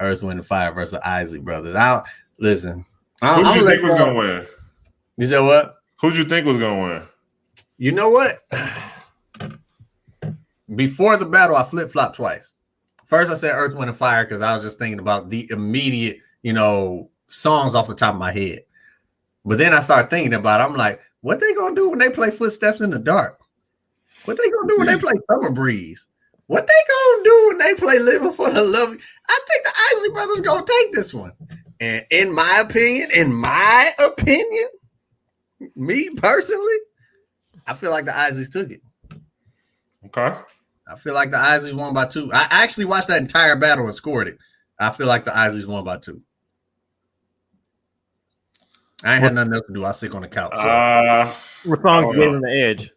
Earth, Wind and Fire versus Isley Brothers. Now listen, who do you think was gonna win? You said what? Who'd you think was gonna win? You know what? Before the battle, I flip-flopped twice. First, I said Earth, Wind, and Fire because I was just thinking about the immediate, songs off the top of my head. But then I started thinking about it. I'm like, what they going to do when they play Footsteps in the Dark? What they going to do when they play Summer Breeze? What they going to do when they play Living for the Love? I think the Isley Brothers going to take this one. And in my opinion, me personally, I feel like the Isleys took it. Okay. I feel like the Isleys won by 2. I actually watched that entire battle and scored it. I feel like the Isleys won by 2. I ain't had nothing else to do. I was sick on the couch. So. What songs gave him the edge?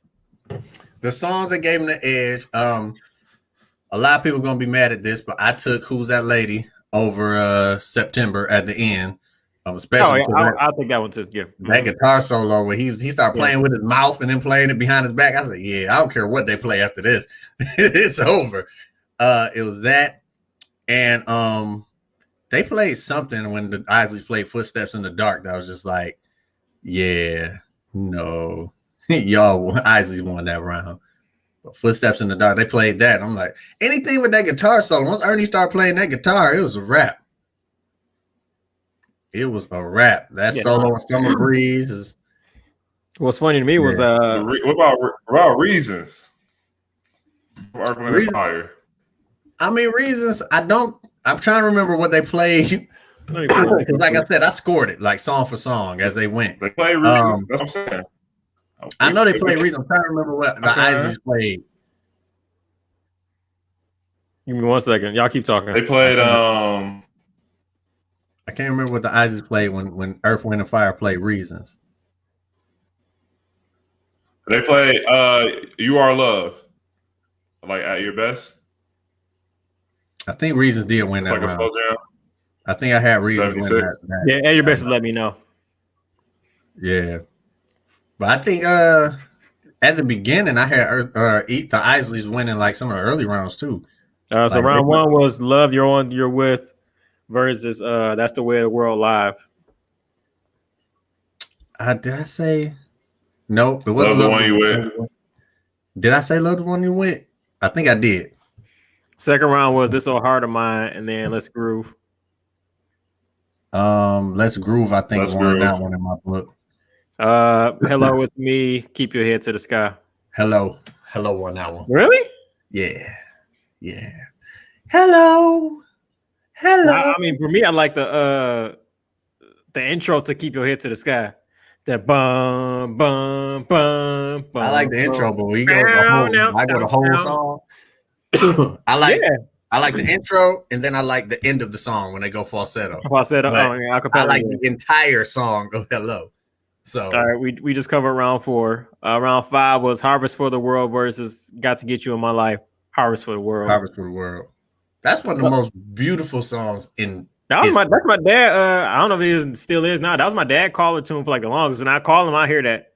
The songs that gave him the edge. A lot of people are gonna be mad at this, but I took Who's That Lady over September at the end. Especially I'll take that one too. Yeah, that guitar solo where he started playing with his mouth and then playing it behind his back. I said, "Yeah, I don't care what they play after this, it's over." It was that, and they played something when the Isleys played Footsteps in the Dark. That was just like, yeah, no, y'all Isleys won that round. But Footsteps in the Dark, they played that. And I'm like, anything with that guitar solo. Once Ernie started playing that guitar, it was a wrap. It was a wrap. That solo on Summer Breeze is. What's funny to me was what about Reasons? Fire. I mean, Reasons. I'm trying to remember what they played. Because, like I said, I scored it like song for song as they went. They played Reasons. That's what I'm saying. I know they played Reasons. I'm trying to remember what the Isleys played. Give me 1 second. Y'all keep talking. They played. I can't remember what the Isleys played when Earth, Wind, and Fire played Reasons. They play "You Are Love," like at your best. I think Reasons did win It's that like a slow round. jam. I think I had Reasons win 76. that. Yeah, at your best to let me know. Yeah. But I think at the beginning I had the Isleys winning like some of the early rounds too. So Like, round one was Love You're On You're With versus That's the Way of the World Live. Did I say no? It Love wasn't the One You With. Did I say Love the One You With? I think I did. Second round was This Old Heart of Mine, and then Let's Groove. Let's Groove. I think Let's won Groove. that one in my book. Hello With Me, Keep Your Head to the Sky. Hello won that one. Really? Yeah. Hello. I mean, for me, I like the intro to Keep Your Head to the Sky. That bum bum bum bum. I like the intro, but we go the whole song. I like the intro, and then I like the end of the song when they go falsetto. I like the entire song of Hello. So all right, we just covered round 4. Round 5 was Harvest for the World versus Got to Get You in My Life. Harvest for the World. Harvest for the World. That's one of the most beautiful songs in. That's my dad. I don't know if he still is now. That was my dad caller tune for like the longest. When I call him, I hear that.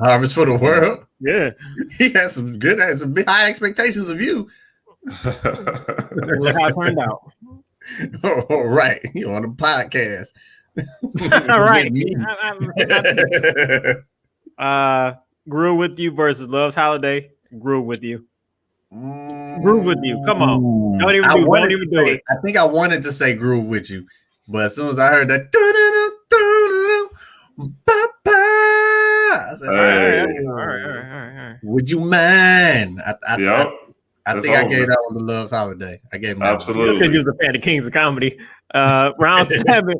Harvest for the World. Yeah, he has some big high expectations of you. Look how it turned out. Oh, right, you on the podcast. Right. Grew With You versus Love's Holiday. Grew With You. Groove With You. Come on. Don't even do it. I think I wanted to say Groove With You, but as soon as I heard that, I said, all right. Would you mind? I think I gave that one to Love's Holiday. I gave him absolutely. That's because he was a fan of Kings of Comedy. Round 7,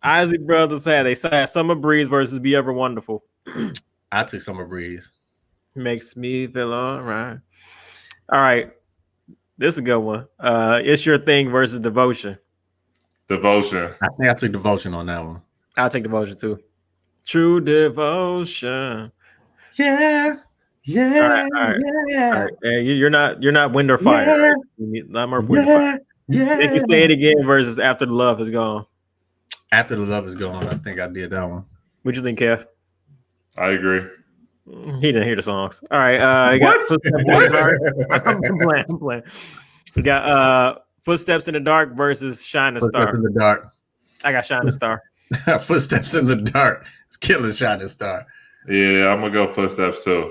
Isley Brothers they said Summer Breeze versus Be Ever Wonderful. I took Summer Breeze. Makes me feel all right. All right. This is a good one. It's Your Thing versus Devotion. Devotion. I think I took Devotion on that one. I'll take Devotion too. True Devotion. Yeah. All right. You're not Wind or Fire. Yeah. Not more Wind or Fire. Yeah. If you Say It Again versus After the Love Is Gone. After the Love Is Gone, I think I did that one. What'd you think, Kev? I agree. He didn't hear the songs. All right. I'm playing. We got Footsteps in the Dark versus Shining Star. Footsteps in the Dark. I got Shining Star. Footsteps in the Dark. It's killing Shining Star. Yeah, I'm gonna go Footsteps too.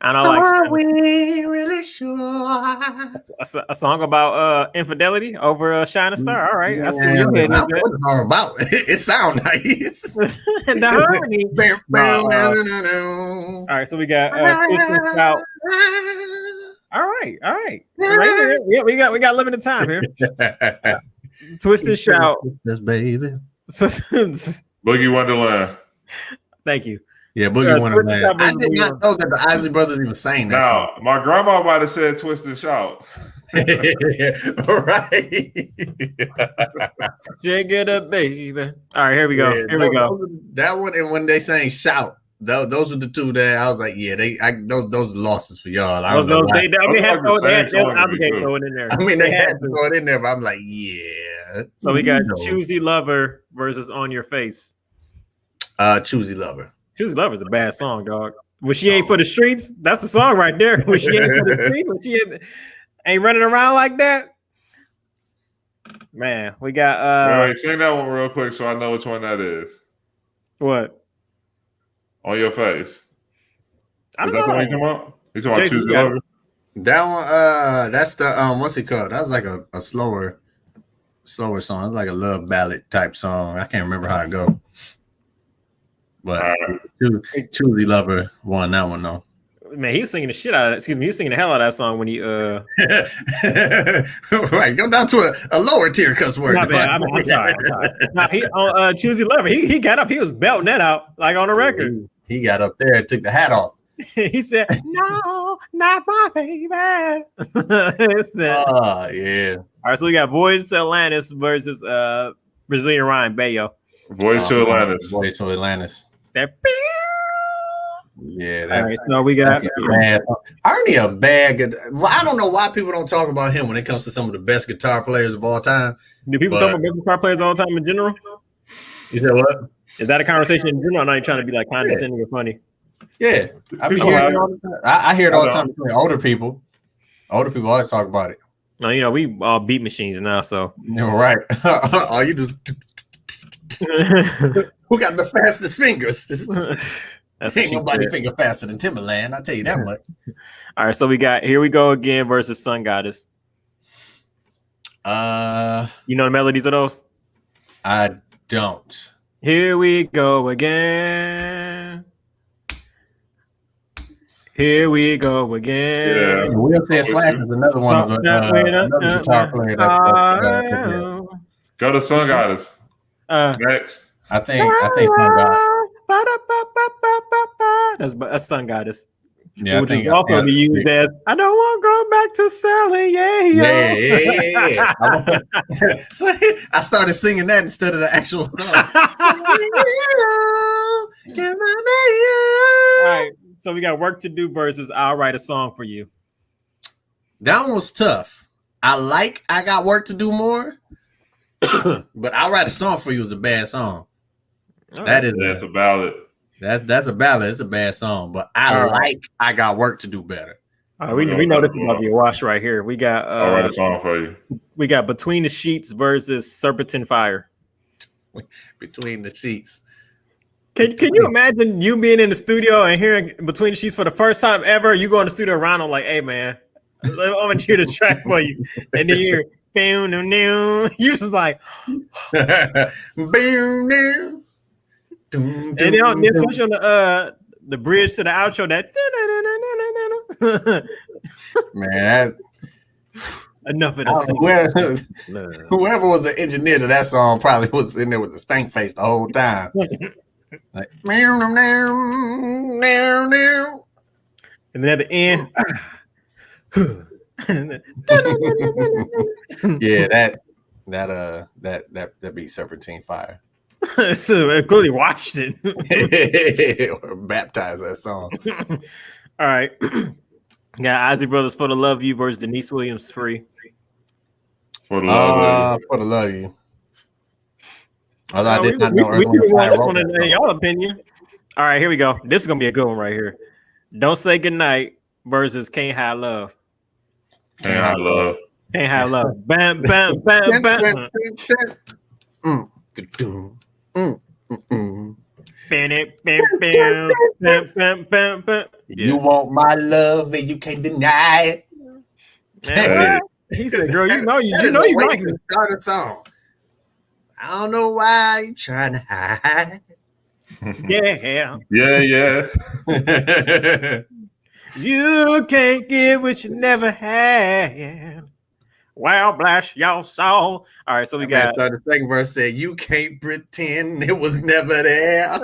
I don't like. Are we really sure? A song about infidelity over Shining Star. All right, I see your head. What the song about? It sounds nice. The harmony. All right, so we got Twist Shout. All right. Yeah, we got limited time here. Twist and Shout. Yes, baby. Boogie Wonderland. Thank you. Yeah, Boogie Wonderland. I did not know that the Isley Brothers even sang that song. My grandma might have said Twist and Shout. Right. Shake it up, baby. All right, here we go. That one, and when they sang Shout, those were the two that I was like, yeah, those losses for y'all. They had to throw it in there. I mean, they had to throw it in there, but I'm like, yeah. So we got Choosy Lover versus On Your Face. Choosy Lover. Choosy Lover is a bad song, dog. When she ain't for the streets, that's the song right there. When she ain't for the streets, when she ain't running around like that. Man, we got all right, sing that one real quick so I know which one that is. What? On Your Face. I don't know. Is that the one you talking about? You talking about Choosy Lover? That one, that's the what's it called? That was like a slower song. It's like a love ballad type song. I can't remember how it go. But Choosy Lover won that one though. Man, he was singing the shit out of it. Excuse me, he was singing the hell out of that song when he right, go down to a lower tier cuss word. I'm sorry. No, he on Choosy Lover, he got up, he was belting that out like on the record. He got up there and took the hat off. He said, "No, not my baby." Yeah. All right, so we got Voyage to Atlantis versus Brazilian Ryan Bayo. Voyage to Atlantis. Voyage to Atlantis. That Yeah, All right, so we got that's a bad. Ernie a bad good. Well, I don't know why people don't talk about him when it comes to some of the best guitar players of all time. do people talk about guitar players all the time in general? You said what? Is that a conversation in general? Or not you trying to be like condescending or funny? Yeah, I People hear have it it. all the time. I hear it all the I time. Older people always talk about it. No, you know, we all beat machines now, so You're right. All you do is who got the fastest fingers? that's Ain't nobody finger faster than Timberland. I'll tell you that much. All right, so we got Here We Go Again versus Sun Goddess. You know the melodies of those? I don't. Here we go again. Here we go again. Yeah. Wheelchair Slash is another one of another guitar player that Go to Sun Goddess. Next. I think Sun Goddess. That's Sun Goddess. Yeah, which is also be used as I don't want to go back to selling. Yeah. So I started singing that instead of the actual song. All right, so we got Work to Do versus I'll Write a Song for You. That one was tough. I Got Work to Do more, but I'll Write a Song for You is a bad song. That's a ballad. That's a ballad. It's a bad song, but I Got Work to Do better. All right, we know this is about to be a wash right here. We got I'll write a song for you. We got Between the Sheets versus Serpentine Fire. Between the Sheets. Can you imagine you being in the studio and hearing Between the Sheets for the first time ever? You go in the studio around, I'm like, hey man, I'm gonna hear the track for you, and then you hear, you just like, and then especially on the bridge to the outro, that man, enough of the whoever was the engineer to that song probably was in there with the stank face the whole time. Like, and then at the end, yeah, that beat Serpentine Fire. So it clearly watched it or baptized that song. All right, got Ozzy Brothers For the Love of You versus Denise Williams Free. For the love for the love of you. Although I did not know we want this one in y'all opinion. All right, here we go. This is gonna be a good one right here. Don't Say Goodnight versus Can't Hide Love. Can't Hide Love. Can't Hide Love. Bam, bam, bam, bam. You want my love and you can't deny it. Man, he said, "Girl, you know you like it." Start a song. I don't know why you trying to hide. Yeah. You can't get what you never had. Well, bless your soul. All right, so we got the second verse said, "You can't pretend it was never there."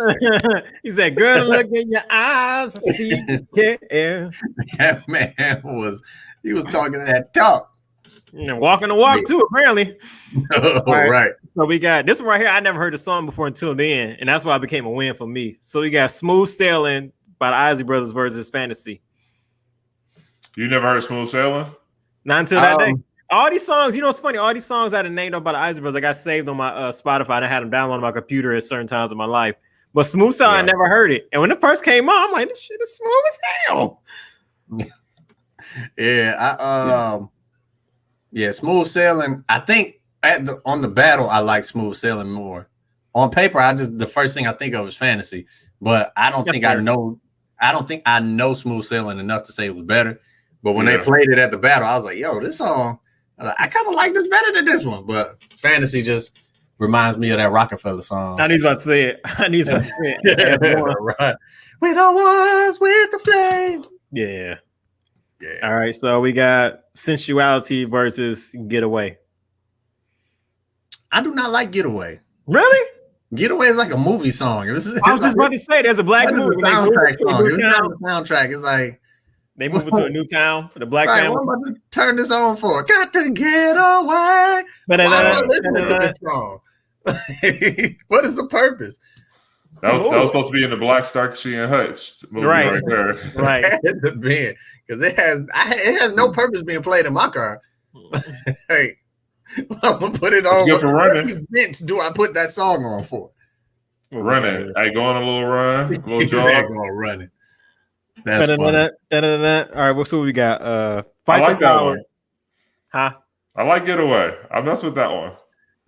He said, "Girl, look in your eyes, I see you care." That man was talking that talk. And walking the walk too, apparently. Right. So we got this one right here. I never heard the song before until then, and that's why it became a win for me. So we got Smooth Sailing by the Ozzy Brothers versus Fantasy. You never heard Smooth Sailing? Not until that day. All these songs, you know, it's funny. All these songs I done named up by the Ozzy Brothers, I got saved on my Spotify. I had them downloaded on my computer at certain times of my life. But Smooth Sailing, I never heard it. And when it first came on, I'm like, this shit is smooth as hell. Yeah, Smooth Sailing. I think on the battle, I like Smooth Sailing more. On paper, the first thing I think of is Fantasy, but I don't think I know Smooth Sailing enough to say it was better. But when they played it at the battle, I was like, yo, this song, I kind of like this better than this one. But Fantasy just reminds me of that Rockefeller song. I need to say it. Right. With the ones with the flame. Yeah. All right, so we got Sensuality versus Getaway. I do not like Getaway. Really? Getaway is like a movie song. I was just about to say there's a black movie. Soundtrack song. It's not a soundtrack. It's like they move it to a new town for the black family. What am I about to turn this on for? Got to get away. Why am I listening to this song? What is the purpose? That was supposed to be in the Black Starkey and Hutch movie right there. Right. It had to be because it has no purpose being played in my car. Hey, I'm gonna put it on. It's good for running. What events do I put that song on for? Running. I go on a little run, a little jog. Exactly, running. That's funny. All right, what's what we got? I like that one. Huh? I like Getaway. I mess with that one.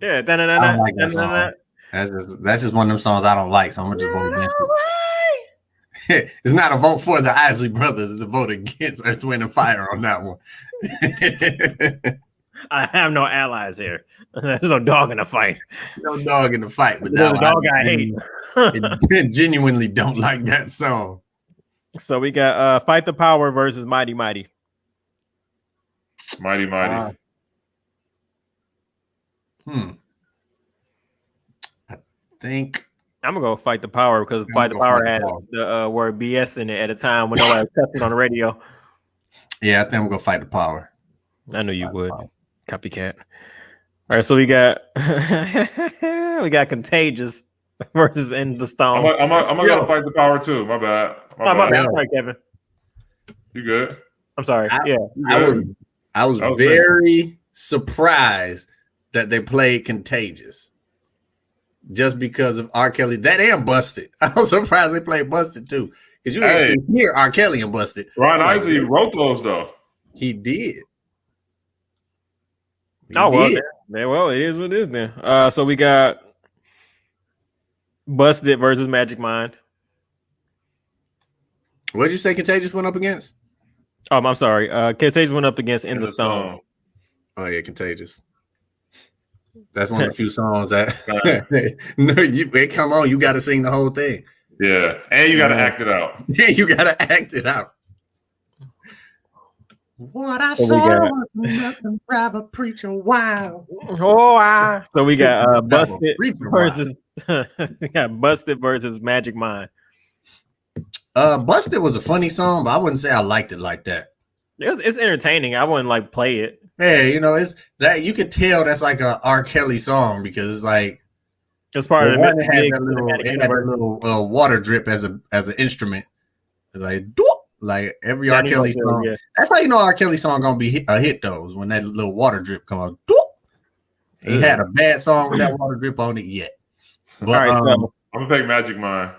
Yeah. I don't like that song. That's just one of them songs I don't like, so I'm gonna just vote against it. It's not a vote for the Isley Brothers, it's a vote against Earth, Wind, and Fire on that one. I have no allies here. There's no dog in the fight. No dog in the fight, but There's a dog I hate. Genuinely don't like that song. So we got Fight the Power versus Mighty Mighty. Mighty. I think I'm gonna go Fight the Power because Fight the Power had the word BS in it at a time when nobody was cussing on the radio. Yeah, I think I'm gonna Fight the Power. I knew you would. Copycat. All right, so we got Contagious versus In the Stone. I'm gonna go Fight the Power too. My bad. My bad. I'm sorry, Kevin. You good? I'm sorry. I was very surprised that they played Contagious. Just because of R. Kelly. That and Busted. I was surprised they played Busted too. Because you actually hear R. Kelly and Busted. Ron Isley wrote those though. He did. Well, it is what it is then. So we got Busted versus Magic Mind. What did you say Contagious went up against? I'm sorry. Contagious went up against In the Stone. Oh yeah, Contagious. That's one of the few songs that come on, you got to sing the whole thing. Yeah, and you got to act it out. Yeah, you got to act it out. What I saw was nothing private preaching wild. So we got Busted versus Busted versus Magic Mind. Busted was a funny song, but I wouldn't say I liked it like that. It's entertaining. I wouldn't like play it. Yeah, it's that you could tell that's like a R. Kelly song because it's like it's part of it had that little water drip as an instrument. Like every R. Kelly song. Yeah. That's how you know R. Kelly song gonna be a hit though, when that little water drip come out. He had a bad song with that water drip on it yet. But all right, so I'm gonna pick Magic Mind.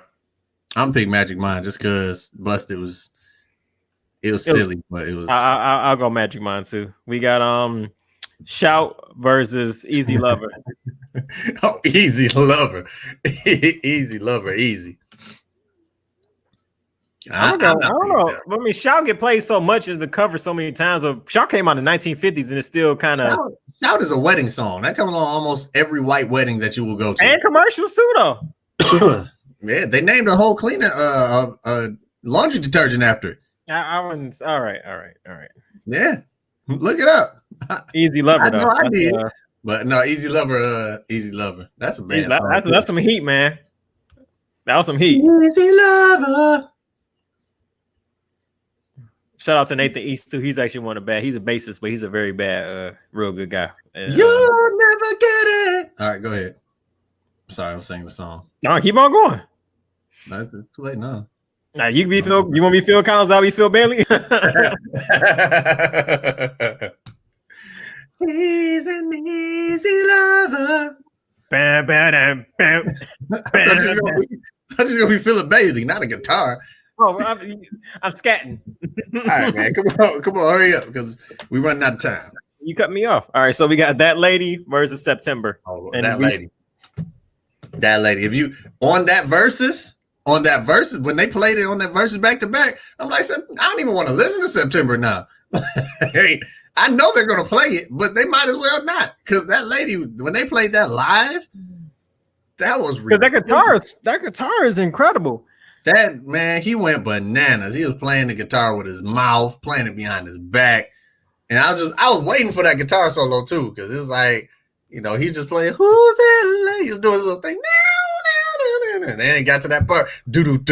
I'm picking Magic Mind just because Busted was silly, but it was. I'll go Magic Mind too. We got Shout versus Easy Lover. Oh, Easy Lover, Easy Lover, easy. I don't know. I mean, Shout get played so much in the cover so many times. Shout came out in the 1950s and it's still kind of. Shout is a wedding song that comes on almost every white wedding that you will go to, and commercials too, though. Yeah, they named a whole cleaner laundry detergent after it. I wouldn't. All right. Yeah, look it up. Easy Lover. Though. I did, but no, Easy Lover. Easy Lover. That's a bad song. That's some heat, man. That was some heat. Easy Lover. Shout out to Nathan East too. He's actually one of the bad. He's a bassist, but he's a very bad, real good guy. You'll never get it. All right, go ahead. Sorry, I'm singing the song. No, keep on going. No, it's too late now. Now you want me to Phil Collins? I'll be Phil Bailey. She's an easy lover. Bam, bam, bam, bam. I'm just gonna be Philip Bailey, not a guitar. Oh, I'm scatting. All right, man, come on, hurry up because we're running out of time. You cut me off. All right, so we got That Lady versus September. Oh, That Lady. If you on that verses, when they played it on that verses back to back, I'm like, I don't even want to listen to September now. Hey, I know they're gonna play it, but they might as well not, because That Lady, when they played that live, that was because that guitar is incredible. That man, he went bananas. He was playing the guitar with his mouth, playing it behind his back, and I was waiting for that guitar solo too, because it's like, he just playing Who's That Lady? He's doing his little thing. And then it got to that part. Do. It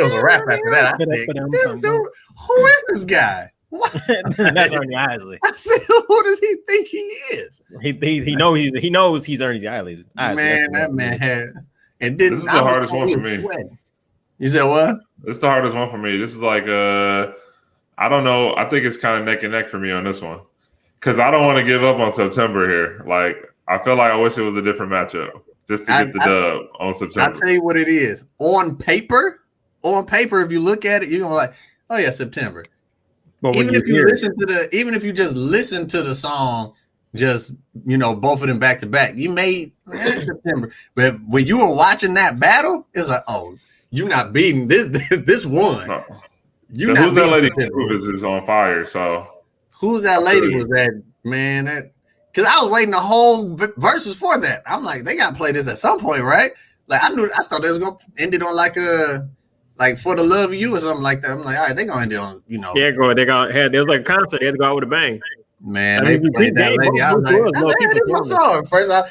was a rap after that. I said, this dude, who is this guy? That's Ernie Isley. I said, who does he think he is? He knows he's Ernie Isley. Man, that man had and This didn't. is the hardest one for me. You said what? It's the hardest one for me. This is like I don't know. I think it's kind of neck and neck for me on this one because I don't want to give up on September here. Like I feel like I wish it was a different matchup just to get the dub on September. I'll tell you what it is. On paper, if you look at it, you're gonna be like, oh yeah, September. But even if you just listen to the song, just both of them back to back, you made September. But when you were watching that battle, it's like, oh, you're not beating this one. No. Who's that lady is on fire? So who's that lady? Was that man? Because I was waiting the whole verses for that. I'm like, they gotta play this at some point, right? Like I thought they was gonna end it on like For the Love of You or something like that. I'm like, all right, they gonna end it on there's like a concert. They had to go out with a bang. Man, they played that lady. I was like, this is my song. First, I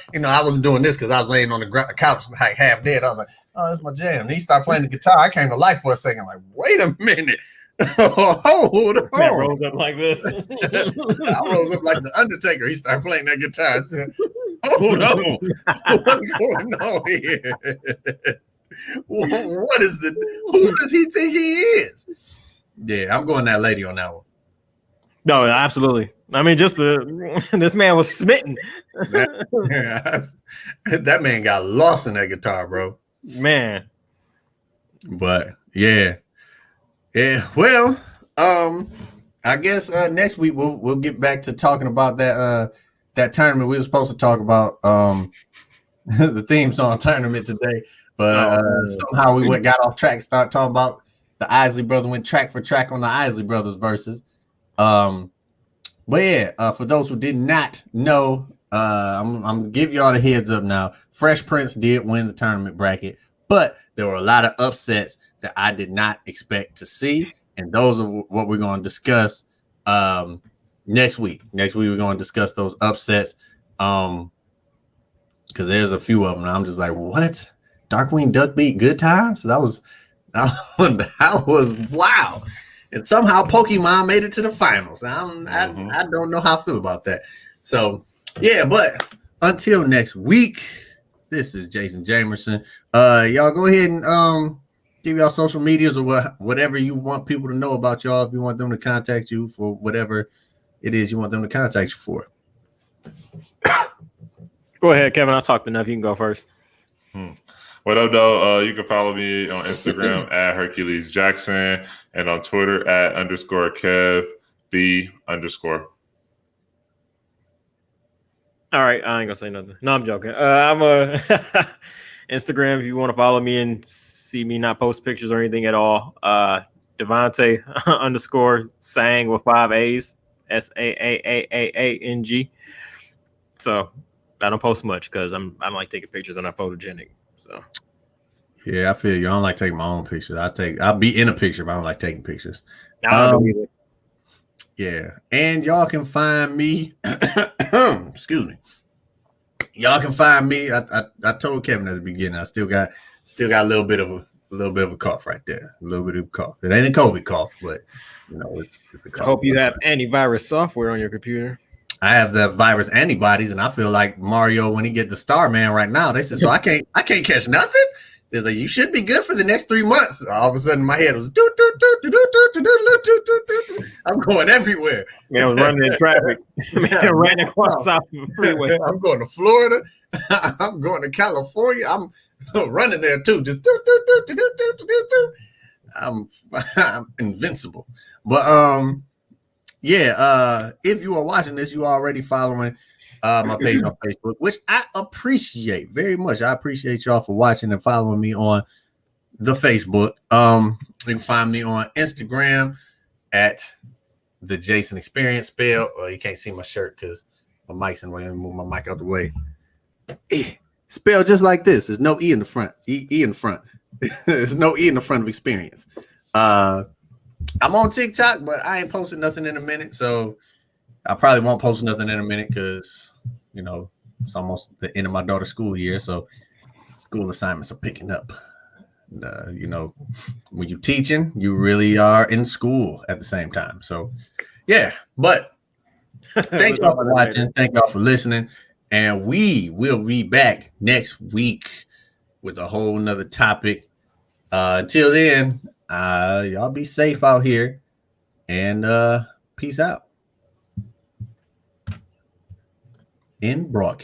wasn't doing this because I was laying on the couch like half dead. I was like, oh, that's my jam. And he started playing the guitar. I came to life for a second. Like, wait a minute. Hold on. Man rose up like this. I rose up like the Undertaker. He started playing that guitar. I said, hold on. What's going on here? Who does he think he is? Yeah, I'm going that lady on that one. No, absolutely. I mean, this man was smitten. That man got lost in that guitar, bro. Man. But yeah. Well, I guess next week we'll get back to talking about that tournament. We were supposed to talk about the theme song tournament today, but somehow we got off track. Start talking about the Isley brothers. Went track for track on the Isley brothers versus. But yeah, for those who did not know, I'm gonna give y'all the heads up now. Fresh Prince did win the tournament bracket, but there were a lot of upsets that I did not expect to see, and those are what we're going to discuss next week. Next week we're going to discuss those upsets because there's a few of them. And I'm just like, what? Darkwing Duck beat Good Times? That was wow. And somehow Pokemon made it to the finals. I don't know how I feel about that. So, yeah, but until next week, this is Jason Jamerson. Y'all go ahead and give y'all social medias or whatever you want people to know about y'all. If you want them to contact you for whatever it is you want them to contact you for. Go ahead, Kevin. I'll talk enough. You can go first. What up, though? You can follow me on Instagram at Hercules Jackson and on Twitter at _KevB_. All right, I ain't gonna say nothing. No, I'm joking. I'm a Instagram if you want to follow me and see me not post pictures or anything at all. Devonte _sang with 5 A's, SAAAANG. So I don't post much because I don't like taking pictures. I'm not photogenic. So yeah, I feel you. I don't like taking my own pictures. I'll be in a picture, but I don't like taking pictures. I don't either. Yeah, and y'all can find me. Excuse me. Y'all can find me. I told Kevin at the beginning. I still got a little bit of a cough right there. A little bit of a cough. It ain't a COVID cough, but it's a cough. I hope you have antivirus software on your computer. I have the virus antibodies, and I feel like Mario when he get the Star Man right now. They said, so I can't catch nothing. They're like, you should be good for the next 3 months. All of a sudden, my head was I'm going everywhere. Man, I was running in traffic. Man, ran across South Freeway. I'm going to Florida. I'm going to California. I'm running there too. Just I'm invincible. But yeah, if you are watching this, you are already following my page on Facebook, which I appreciate very much. I appreciate y'all for watching and following me on the Facebook. You can find me on Instagram at the Jason Experience spell. Well, you can't see my shirt because my mic's in the way. Let me move my mic out the way. Spell just like this. There's no E in the front. E in the front. There's no E in the front of experience. I'm on TikTok, but I ain't posting nothing in a minute. So I probably won't post nothing in a minute because, it's almost the end of my daughter's school year. So school assignments are picking up. And, when you're teaching, you really are in school at the same time. So, Yeah, but thank We'll y'all talk for about that watching. later. Thank y'all for listening. And we will be back next week with a whole nother topic. Until then, y'all be safe out here and peace out. In broadcast.